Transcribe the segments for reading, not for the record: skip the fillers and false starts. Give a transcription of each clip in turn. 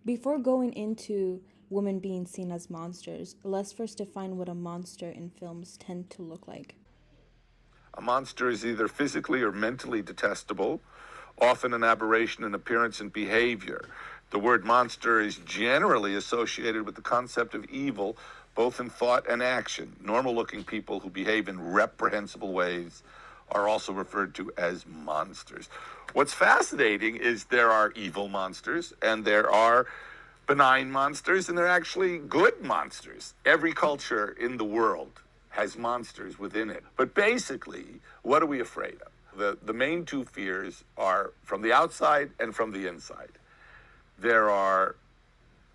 Before going into women being seen as monsters, let's first define what a monster in films tend to look like. A monster is either physically or mentally detestable, often an aberration in appearance and behavior. The word monster is generally associated with the concept of evil, both in thought and action. Normal-looking people who behave in reprehensible ways are also referred to as monsters. What's fascinating is there are evil monsters, and there are benign monsters, and there are actually good monsters. Every culture in the world has monsters within it. But basically, what are we afraid of? The main two fears are from the outside and from the inside. There are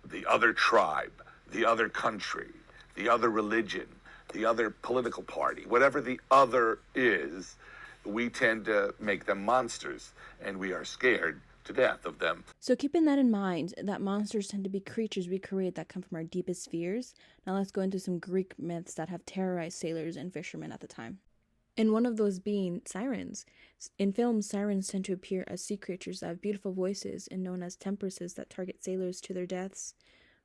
the other tribe, the other country, the other religion, the other political party. Whatever the other is, we tend to make them monsters, and we are scared to death of them. So keeping that in mind, that monsters tend to be creatures we create that come from our deepest fears, now let's go into some Greek myths that have terrorized sailors and fishermen at the time. And one of those being sirens. In films, sirens tend to appear as sea creatures that have beautiful voices and known as temptresses that target sailors to their deaths.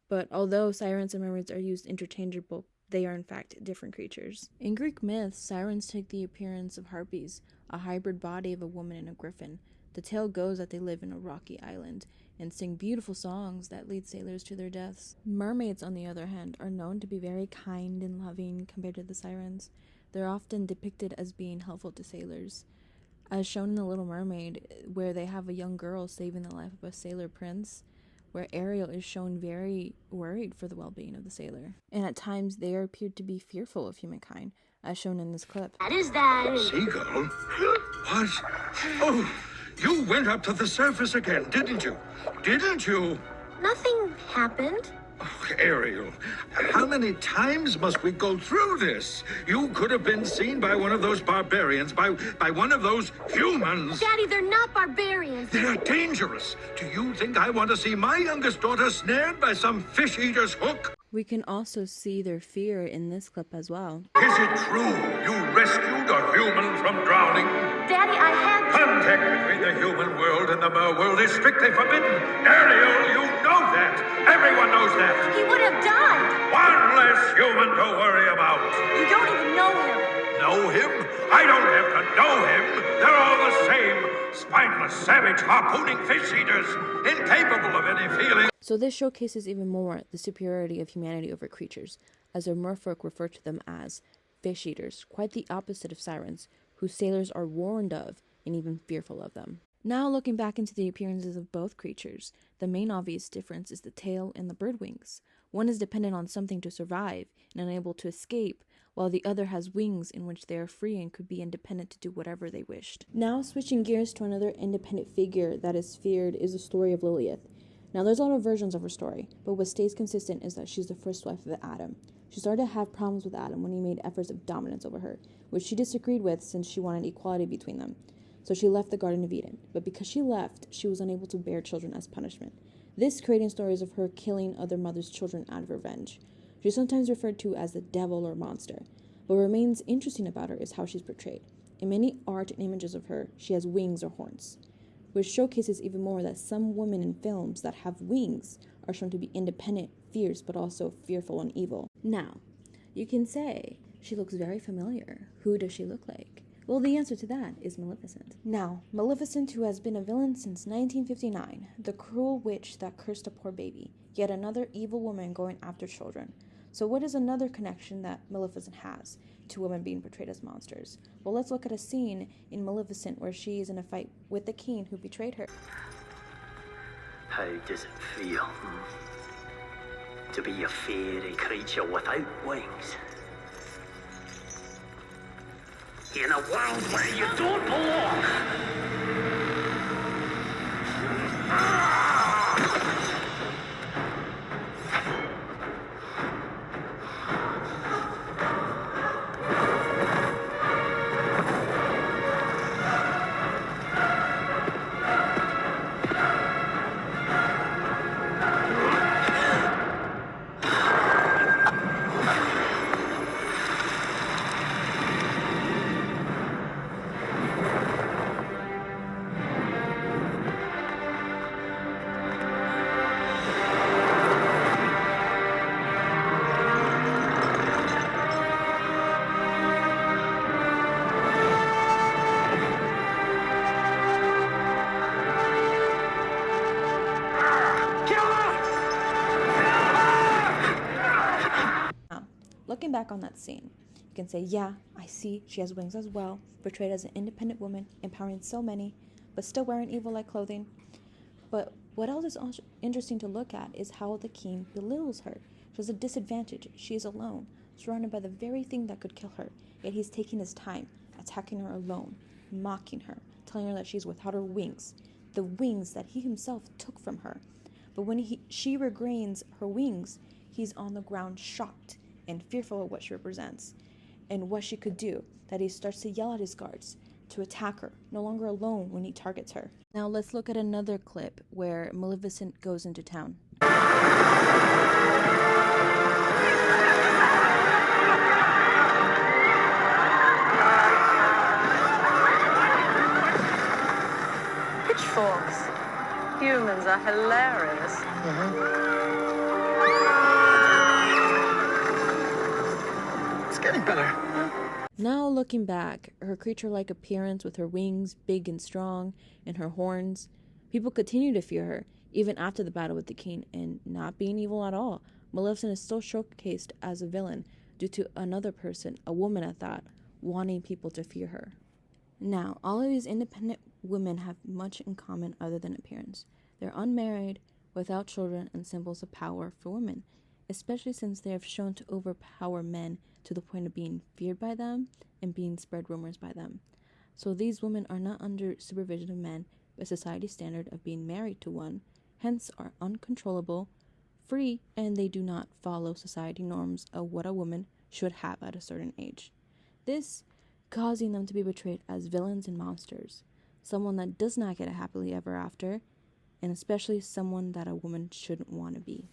But although sirens and mermaids are used interchangeable, they are in fact different creatures. In Greek myths, sirens take the appearance of harpies, a hybrid body of a woman and a griffin. The tale goes that they live in a rocky island and sing beautiful songs that lead sailors to their deaths. Mermaids, on the other hand, are known to be very kind and loving compared to the sirens. They're often depicted as being helpful to sailors, as shown in The Little Mermaid, where they have a young girl saving the life of a sailor prince, where Ariel is shown very worried for the well-being of the sailor. And at times, they are appeared to be fearful of humankind, as shown in this clip. That is that. Seagull? What? Oh, you went up to the surface again, didn't you? Didn't you? Nothing happened. Oh, Ariel, how many times must we go through this? You could have been seen by one of those barbarians, by one of those humans. Daddy, they're not barbarians. They're dangerous. Do you think I want to see my youngest daughter snared by some fish-eater's hook? We can also see their fear in this clip as well. Is it true you rescued a human from drowning? Daddy, I had to. Contact between the human world and the mer world is strictly forbidden. Ariel, you know that. Everyone knows that. He would have died. One less human to worry about. You don't even know him. Know him? I don't have to know him. They're all the same. Spineless, savage, harpooning fish eaters, incapable of any feeling. So this showcases even more the superiority of humanity over creatures, as their merfolk refer to them as fish eaters, quite the opposite of sirens, whose sailors are warned of and even fearful of them. Now looking back into the appearances of both creatures, the main obvious difference is the tail and the bird wings. One is dependent on something to survive and unable to escape, while the other has wings in which they are free and could be independent to do whatever they wished. Now switching gears to another independent figure that is feared is the story of Lilith. Now there's a lot of versions of her story, but what stays consistent is that she's the first wife of Adam. She started to have problems with Adam when he made efforts of dominance over her, which she disagreed with since she wanted equality between them. So she left the Garden of Eden, but because she left, she was unable to bear children as punishment. This creating stories of her killing other mothers' children out of revenge. She's sometimes referred to as the devil or monster, but what remains interesting about her is how she's portrayed. In many art and images of her, she has wings or horns, which showcases even more that some women in films that have wings are shown to be independent, fierce, but also fearful and evil. Now, you can say, she looks very familiar. Who does she look like? Well, the answer to that is Maleficent. Now, Maleficent, who has been a villain since 1959, the cruel witch that cursed a poor baby, yet another evil woman going after children. So what is another connection that Maleficent has to women being portrayed as monsters? Well, let's look at a scene in Maleficent where she is in a fight with the king who betrayed her. How does it feel, to be a fairy creature without wings? In a world where you don't belong! looking back on that scene, you can say, yeah, I see she has wings as well, portrayed as an independent woman, empowering so many, but still wearing evil-like clothing. But what else is also interesting to look at is how the king belittles her. She has a disadvantage. She is alone, surrounded by the very thing that could kill her, yet he's taking his time, attacking her alone, mocking her, telling her that she's without her wings, the wings that he himself took from her. But when she regains her wings, he's on the ground shocked and fearful of what she represents and what she could do, that he starts to yell at his guards to attack her, no longer alone when he targets her. Now let's look at another clip where Maleficent goes into town. Pitchforks. Humans are hilarious. It's getting better. Now looking back, her creature-like appearance with her wings big and strong and her horns, people continue to fear her even after the battle with the king, and not being evil at all. Maleficent is still showcased as a villain due to another person, a woman at that, wanting people to fear her. Now, all of these independent women have much in common other than appearance. They're unmarried, without children, and symbols of power for women, especially since they have shown to overpower men to the point of being feared by them and being spread rumors by them. So these women are not under supervision of men, but society's standard of being married to one, hence are uncontrollable, free, and they do not follow society norms of what a woman should have at a certain age. This causing them to be portrayed as villains and monsters, someone that does not get a happily ever after, and especially someone that a woman shouldn't want to be.